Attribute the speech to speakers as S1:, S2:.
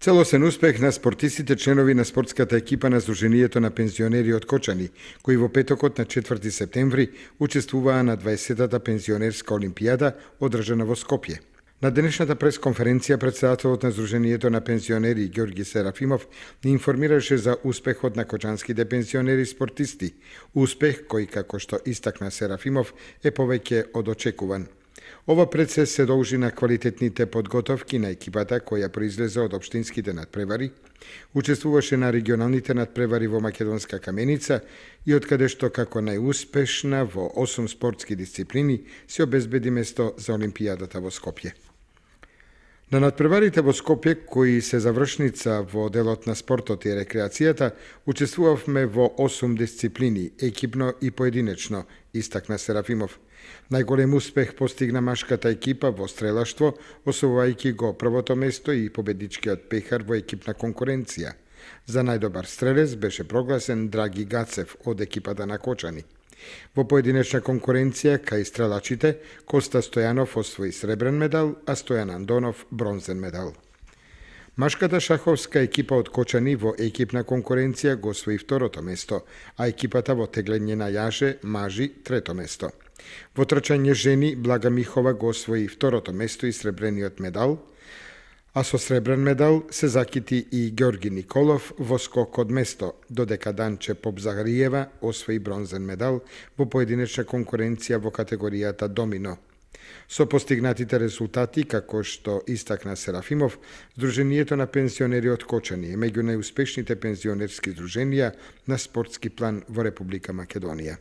S1: Целосен успех на спортистите членови на спортската екипа на Сдруженијето на пензионери од Кочани, кои во петокот на 4 септември учествуваа на 20-та пензионерска олимпијада одржана во Скопје. На денешната пресконференција претседателот на Сдруженијето на пензионери Ѓорги Серафимов ни информираше за успехот на кочанските пензионери спортисти, успех кој, како што истакна Серафимов, е повеќе од очекуван. Ова пред се должи на квалитетните подготовки на екипата која произлезе од општинските надпревари, учествуваше на регионалните надпревари во Македонска Каменица и откаде што како најуспешна во 8 спортски дисциплини се обезбеди место за Олимпијадата во Скопје. На надпреварите во Скопје, кои се завршница во делот на спортот и рекреацијата, учествувавме во 8 дисциплини, екипно и поединечно, истакна Серафимов. Најголем успех постигна машката екипа во стрелаштво, освојувајќи го првото место и победичкиот пехар во екипна конкуренција. За најдобар стрелец беше прогласен Драги Гацев од екипата на Кочани. Во поединечна конкуренција кај стрелачите, Коста Стојанов освои сребрен медал, а Стојан Андонов бронзен медал. Машката шаховска екипа од Кочани во екипна конкуренција го освои второто место, а екипата во теглење на јаже мажи трето место. Во трчање жени Блага Михова го освои второто место и сребрениот медал, а со сребрен медал се закити и Ѓорги Николов во скок од место, додека Данче Попзагариева освои бронзен медал во поединечна конкуренција во категоријата домино. Со постигнатите резултати, како што истакна Серафимов, Сдруженијето на пензионери од Кочани е меѓу најуспешните пензионерски здруженија на спортски план во Република Македонија.